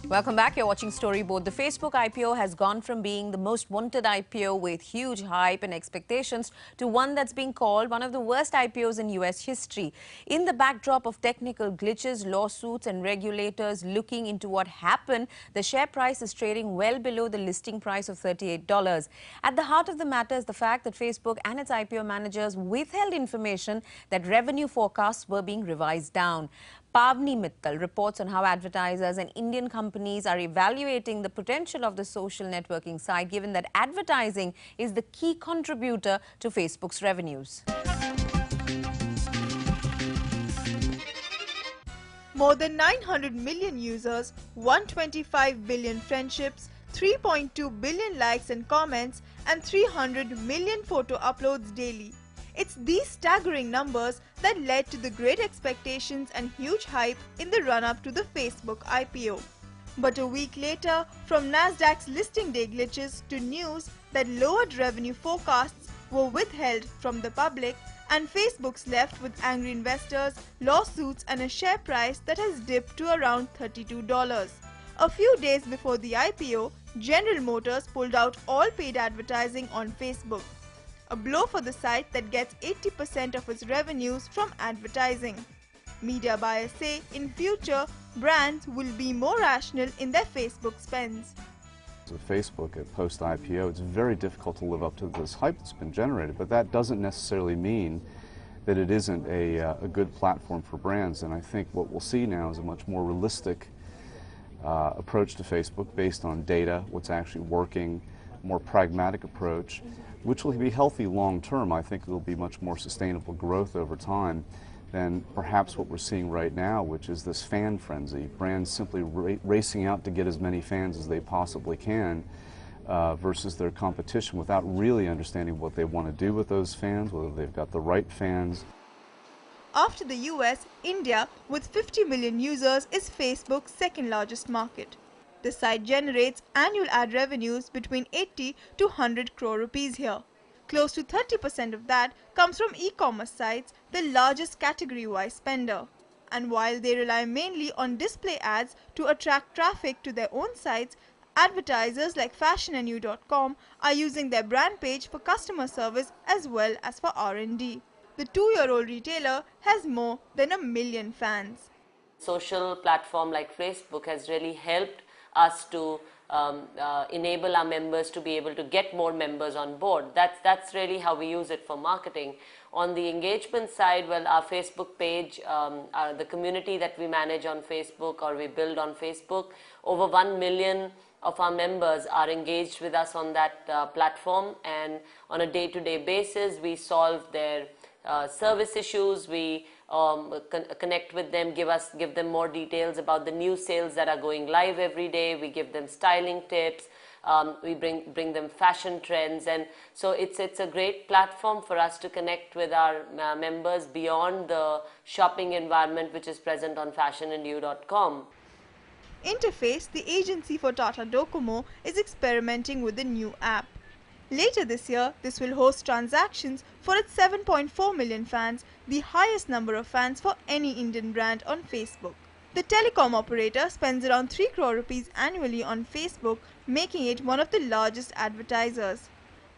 Welcome back. You're watching Storyboard. The Facebook IPO has gone from being the most wanted IPO with huge hype and expectations to one that's being called one of the worst IPOs in US history. In the backdrop of technical glitches, lawsuits and regulators looking into what happened, the share price is trading well below the listing price of $38. At the heart of the matter is the fact that Facebook and its IPO managers withheld information that revenue forecasts were being revised down. Pavni Mittal reports on how advertisers and Indian companies are evaluating the potential of the social networking site, given that advertising is the key contributor to Facebook's revenues. More than 900 million users, 125 billion friendships, 3.2 billion likes and comments, and 300 million photo uploads daily. It's these staggering numbers that led to the great expectations and huge hype in the run-up to the Facebook IPO. But a week later, from Nasdaq's listing day glitches to news that lowered revenue forecasts were withheld from the public, and Facebook's left with angry investors, lawsuits and a share price that has dipped to around $32. A few days before the IPO, General Motors pulled out all paid advertising on Facebook. A blow for the site that gets 80% of its revenues from advertising. Media buyers say in future, brands will be more rational in their Facebook spends. With Facebook at post-IPO, it's very difficult to live up to this hype that's been generated, but that doesn't necessarily mean that it isn't a good platform for brands. And I think what we'll see now is a much more realistic approach to Facebook based on data, what's actually working, more pragmatic approach, which will be healthy long term. I think it will be much more sustainable growth over time than perhaps what we're seeing right now, which is this fan frenzy. Brands simply racing out to get as many fans as they possibly can versus their competition without really understanding what they want to do with those fans, whether they've got the right fans. After the US, India, with 50 million users, is Facebook's second largest market. The site generates annual ad revenues between 80 to 100 crore rupees here. Close to 30% of that comes from e-commerce sites, the largest category-wise spender. And while they rely mainly on display ads to attract traffic to their own sites, advertisers like fashionandyou.com are using their brand page for customer service as well as for R&D. The 2-year-old retailer has more than 1 million fans. Social platform like Facebook has really helped us to enable our members to be able to get more members on board. That's really how we use it for marketing. On the engagement side, well, our Facebook page, the community that we manage on Facebook or we build on Facebook, over 1 million of our members are engaged with us on that platform, and on a day-to-day basis we solve their service issues, we connect with them, give them more details about the new sales that are going live every day, we give them styling tips, we bring them fashion trends, and so it's a great platform for us to connect with our members beyond the shopping environment which is present on fashionandyou.com. Interface, the agency for Tata Docomo, is experimenting with a new app. Later this year, this will host transactions for its 7.4 million fans, the highest number of fans for any Indian brand on Facebook. The telecom operator spends around 3 crore rupees annually on Facebook, making it one of the largest advertisers.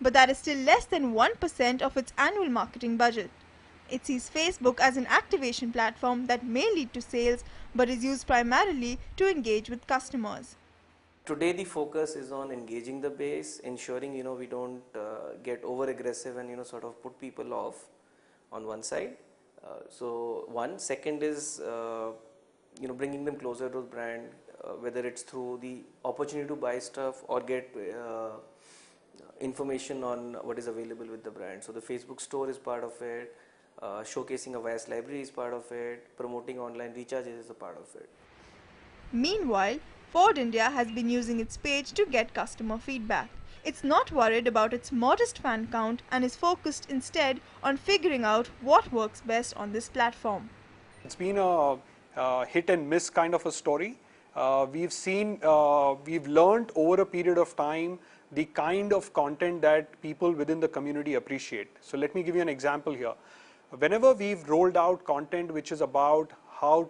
But that is still less than 1% of its annual marketing budget. It sees Facebook as an activation platform that may lead to sales, but is used primarily to engage with customers. Today the focus is on engaging the base, ensuring we don't get over aggressive and sort of put people off on one side. Second is bringing them closer to the brand, whether it's through the opportunity to buy stuff or get information on what is available with the brand. So the Facebook store is part of it, showcasing a vast library is part of it, promoting online recharges is a part of it. Meanwhile, Ford India has been using its page to get customer feedback. It's not worried about its modest fan count and is focused instead on figuring out what works best on this platform. It's been a hit and miss kind of a story. We've learned over a period of time the kind of content that people within the community appreciate. So let me give you an example here. Whenever we've rolled out content which is about how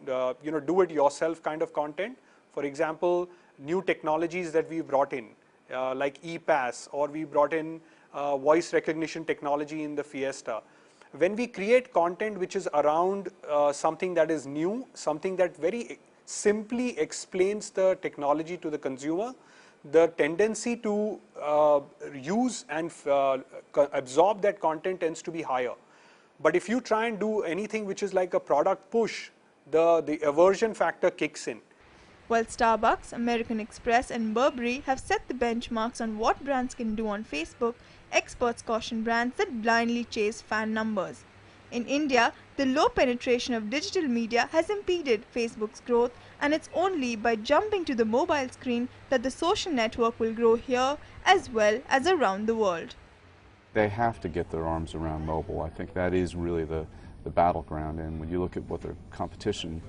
do it yourself kind of content, For example, new technologies that we brought in, like ePass, or we brought in voice recognition technology in the Fiesta. When we create content which is around something that is new, something that very simply explains the technology to the consumer, the tendency to use and absorb that content tends to be higher. But if you try and do anything which is like a product push, the aversion factor kicks in. While Starbucks, American Express and Burberry have set the benchmarks on what brands can do on Facebook, experts caution brands that blindly chase fan numbers. In India, the low penetration of digital media has impeded Facebook's growth, and it's only by jumping to the mobile screen that the social network will grow here as well as around the world. They have to get their arms around mobile. I think that is really the battleground, and when you look at what their competition,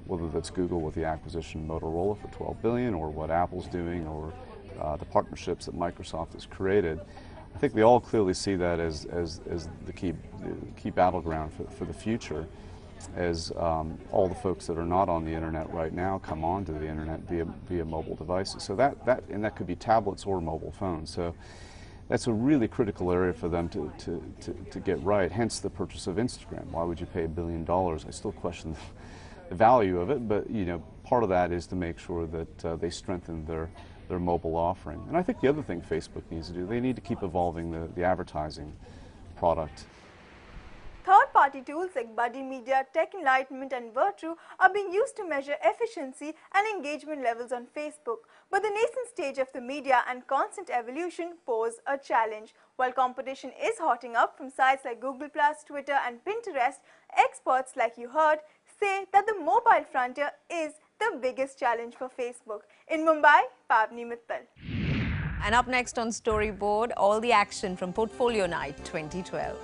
whether that's Google with the acquisition of Motorola for $12 billion, or what Apple's doing, or the partnerships that Microsoft has created, I think they all clearly see that as the key battleground for the future, as all the folks that are not on the internet right now come onto the internet via mobile devices. So that could be tablets or mobile phones. So that's a really critical area for them to get right. Hence the purchase of Instagram. Why would you pay $1 billion? I still question the value of it, but part of that is to make sure that they strengthen their mobile offering. And I think the other thing Facebook needs to do, they need to keep evolving the advertising product. Third-party tools like Buddy Media, Tech Enlightenment and Virtue are being used to measure efficiency and engagement levels on Facebook. But the nascent stage of the media and constant evolution pose a challenge. While competition is hotting up from sites like Google+, Twitter and Pinterest, experts, like you heard, say that the mobile frontier is the biggest challenge for Facebook. In Mumbai, Pavni Mittal. And up next on Storyboard, all the action from Portfolio Night 2012.